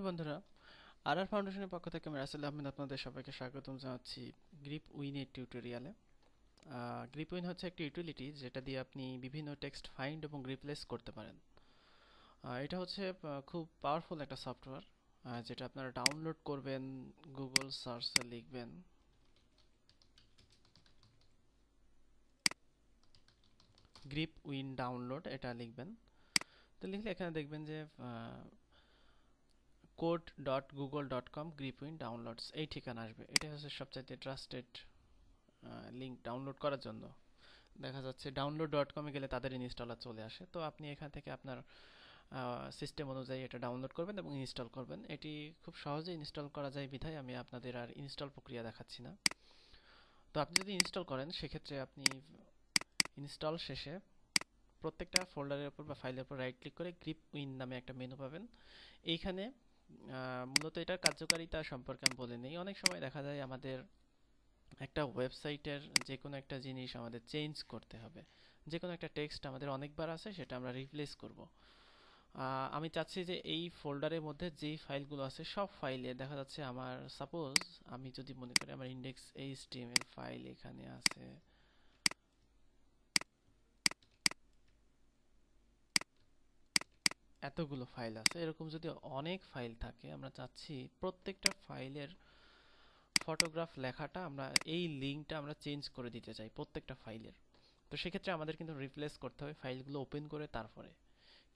বন্ধুরা, আর ফাউন্ডেশনের পক্ষ থেকে আমি রাসেল আহমেদ আপনাদের সবাইকে স্বাগতম জানাচ্ছি গ্রিপ উইনের টিউটোরিয়ালে। গ্রিপ উইন হচ্ছে একটি ইউটিলিটি যেটা দিয়ে আপনি বিভিন্ন টেক্সট ফাইন্ড এবং রিপ্লেস করতে পারেন। এটা হচ্ছে খুব পাওয়ারফুল একটা সফটওয়্যার, যেটা আপনারা ডাউনলোড করবেন। গুগল সার্চে লিখবেন গ্রিপ উইন ডাউনলোড, এটা লিখবেন। তো লিখলে এখানে দেখবেন যে code.google.com গ্রিপ উইন ডাউনলোডস এই ঠিকানা আসবে। এটা হচ্ছে সবচাইতে ট্রাস্টেড লিঙ্ক ডাউনলোড করার জন্য। দেখা যাচ্ছে download.com-এ গেলে তাদের ইনস্টলার চলে আসে। তো আপনি এখান থেকে আপনার সিস্টেম অনুযায়ী এটা ডাউনলোড করবেন এবং ইনস্টল করবেন। এটি খুব সহজে ইনস্টল করা যায় বিধায় আমি আপনাদের আর ইনস্টল প্রক্রিয়া দেখাচ্ছি না। তো আপনি যদি ইনস্টল করেন সেক্ষেত্রে আপনি ইনস্টল শেষে প্রত্যেকটা ফোল্ডারের উপর বা ফাইলের উপর রাইট ক্লিক করে গ্রিপ উইন নামে একটা মেনু পাবেন। এইখানে মূলত এটার কার্যকারিতা সম্পর্কে আমি বলে নেই। অনেক সময় দেখা যায় আমাদের একটা ওয়েবসাইটের যে কোনো একটা জিনিস আমাদের চেঞ্জ করতে হবে, যে কোনো একটা টেক্সট আমাদের অনেকবার আছে সেটা আমরা রিপ্লেস করব। আমি চাচ্ছি যে এই ফোল্ডারের মধ্যে যেই ফাইলগুলো আছে সব ফাইলে দেখা যাচ্ছে আমার, সাপোজ আমি যদি মনে করি আমার ইন্ডেক্স এইচটিএমএল ফাইল এখানে আছে, এতগুলো ফাইল আছে, এরকম যদি অনেক ফাইল থাকে আমরা চাচ্ছি প্রত্যেকটা ফাইলের ফটোগ্রাফ লেখাটা আমরা এই লিঙ্কটা আমরা চেঞ্জ করে দিতে চাই প্রত্যেকটা ফাইলের। তো সেক্ষেত্রে আমাদের কিন্তু রিপ্লেস করতে হবে ফাইলগুলো ওপেন করে তারপরে।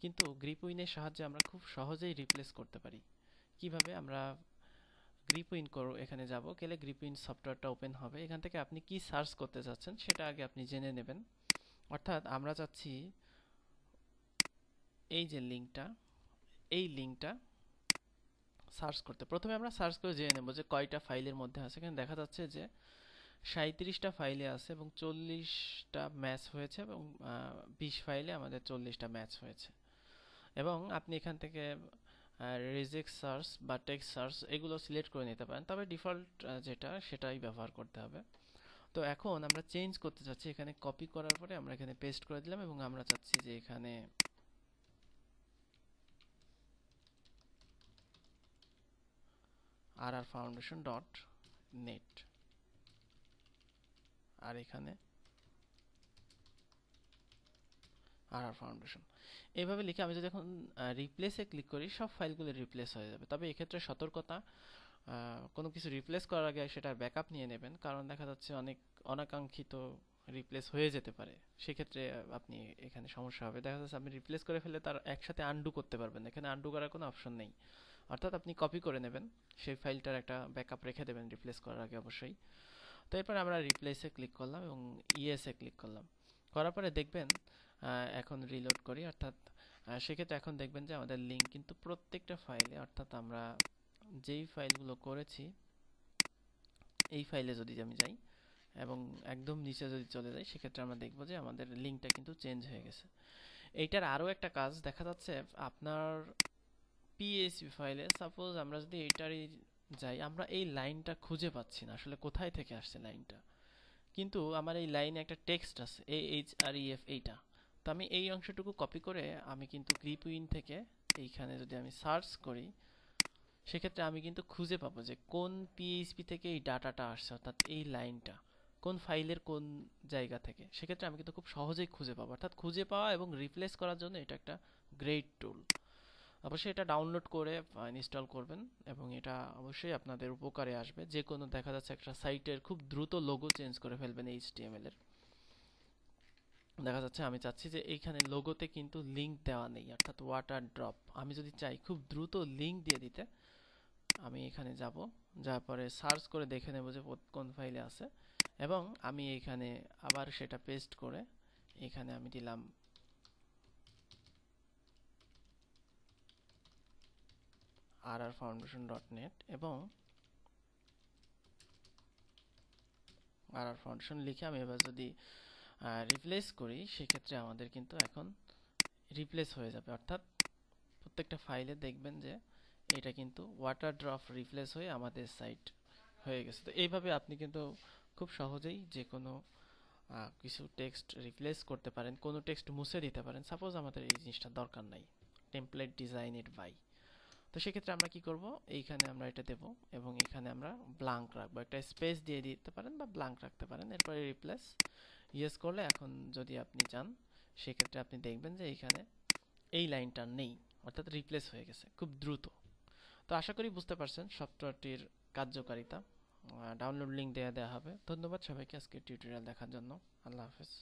কিন্তু গ্রিপ উইনের সাহায্যে আমরা খুব সহজেই রিপ্লেস করতে পারি। কিভাবে? আমরা গ্রিপ উইন করো এখানে যাব, গেলে গ্রিপ উইন সফটওয়্যারটা ওপেন হবে। এখান থেকে আপনি কি সার্চ করতে চাচ্ছেন সেটা আগে আপনি জেনে নেবেন। অর্থাৎ আমরা চাচ্ছি এই যে লিঙ্কটা, এই লিঙ্কটা সার্চ করতে। প্রথমে আমরা সার্চ করে জেনে নেব যে কয়টা ফাইলের মধ্যে আছে। এখানে দেখা যাচ্ছে যে 37টা ফাইলে আছে এবং 40টা ম্যাচ হয়েছে এবং 20 ফাইলে আমাদের 40টা ম্যাচ হয়েছে। এবং আপনি এখান থেকে রিজেক্ট সার্চ বা টেক্সট সার্চ এগুলো সিলেক্ট করে নিতে পারেন, তবে ডিফল্ট যেটা সেটাই ব্যবহার করতে হবে। তো এখন আমরা চেঞ্জ করতে চাচ্ছি, এখানে কপি করার পরে আমরা এখানে পেস্ট করে দিলাম এবং আমরা চাচ্ছি যে এখানে rrfoundation.net, আর এখানে আর ফাউন্ডেশন এইভাবে লিখে আমি যদি এখন রিপ্লেসে ক্লিক করি সব ফাইলগুলো রিপ্লেস হয়ে যাবে। তবে এক্ষেত্রে সতর্কতা, কোনো কিছু রিপ্লেস করার আগে সেটার ব্যাকআপ নিয়ে নেবেন, কারণ দেখা যাচ্ছে অনেক অনাকাঙ্ক্ষিত রিপ্লেস হয়ে যেতে পারে। সেক্ষেত্রে আপনি এখানে সমস্যা হবে। দেখা যাচ্ছে আপনি রিপ্লেস করে ফেলে তার একসাথে আনডু করতে পারবেন, এখানে আনডু করার কোনো অপশন নেই। অর্থাৎ আপনি কপি করে নেবেন, সেই ফাইলটার একটা ব্যাকআপ রেখে দেবেন রিপ্লেস করার আগে অবশ্যই। তো এরপর আমরা রিপ্লেসে ক্লিক করলাম এবং ইএসএ ক্লিক করলাম। করার পরে দেখবেন, এখন রিলোড করি, অর্থাৎ সেক্ষেত্রে এখন দেখবেন যে আমাদের লিঙ্ক কিন্তু প্রত্যেকটা ফাইলে, অর্থাৎ আমরা যেই ফাইলগুলো করেছি এই ফাইলে যদি আমি যাই এবং একদম নিচে যদি চলে যাই সেক্ষেত্রে আমরা দেখব যে আমাদের লিঙ্কটা কিন্তু চেঞ্জ হয়ে গেছে। এইটার আরও একটা কাজ দেখা যাচ্ছে, আপনার পিএইচপি ফাইলে সাপোজ আমরা যদি এইটারই যাই, আমরা এই লাইনটা খুঁজে পাচ্ছি না আসলে কোথায় থেকে আসছে লাইনটা, কিন্তু আমার এই লাইনে একটা টেক্সট আছে AHREF এইটা। তো আমি এই অংশটুকু কপি করে আমি কিন্তু গ্রিপ উইন থেকে এইখানে যদি আমি সার্চ করি সেক্ষেত্রে আমি কিন্তু খুঁজে পাবো যে কোন পিএইচপি থেকে এই ডাটাটা আসছে, অর্থাৎ এই লাইনটা কোন ফাইলের কোন জায়গা থেকে। সেক্ষেত্রে আমি কিন্তু খুব সহজেই খুঁজে পাবো। অর্থাৎ খুঁজে পাওয়া এবং রিপ্লেস করার জন্য এটা একটা গ্রেট টুল। অবশ্যই এটা ডাউনলোড করে ইনস্টল করবেন এবং এটা অবশ্যই আপনাদের উপকারে আসবে। যে কোনো দেখা যাচ্ছে একটা সাইটের খুব দ্রুত লোগো চেঞ্জ করে ফেলবেন এইচটিএমএল এর। দেখা যাচ্ছে আমি চাচ্ছি যে এইখানে লোগোতে কিন্তু লিঙ্ক দেওয়া নেই, অর্থাৎ ওয়াটার ড্রপ। আমি যদি চাই খুব দ্রুত লিঙ্ক দিয়ে দিতে, আমি এখানে যাব, যাওয়ার পরে সার্চ করে দেখে নেব যে কোন ফাইলে আছে এবং আমি এইখানে আবার সেটা পেস্ট করে এখানে আমি দিলাম rrfoundation.net এবং rrfoundation লিখে আমি এবার যদি রিপ্লেস করি সেক্ষেত্রে আমাদের কিন্তু এখন রিপ্লেস হয়ে যাবে। অর্থাৎ প্রত্যেকটা ফাইলে দেখবেন যে এটা কিন্তু ওয়াটার ড্রপ রিপ্লেস হয়ে আমাদের সাইট হয়ে গেছে। তো এইভাবে আপনি কিন্তু খুব সহজেই যে কোনো কিছু টেক্সট রিপ্লেস করতে পারেন, কোনো টেক্সট মুছে দিতে পারেন। সাপোজ আমাদের এই জিনিসটা দরকার নাই, টেমপ্লেট ডিজাইনেড বাই, তো সেক্ষেত্রে আমরা কি করব, এইখানে আমরা এটা দেব এবং এখানে আমরা ব্ল্যাঙ্ক রাখবো, একটা স্পেস দিয়ে দিতে পারেন বা ব্ল্যাঙ্ক রাখতে পারেন। এরপরে রিপ্লেস ইয়েস করলে এখন যদি আপনি চান সেক্ষেত্রে আপনি দেখবেন যে এইখানে এই লাইনটা নেই, অর্থাৎ রিপ্লেস হয়ে গেছে খুব দ্রুত। তো আশা করি বুঝতে পারছেন সফটওয়্যারটির কার্যকারিতা। ডাউনলোড লিঙ্ক দেওয়া হবে। ধন্যবাদ সবাইকে আজকে টিউটোরিয়াল দেখার জন্য। আল্লাহ হাফেজ।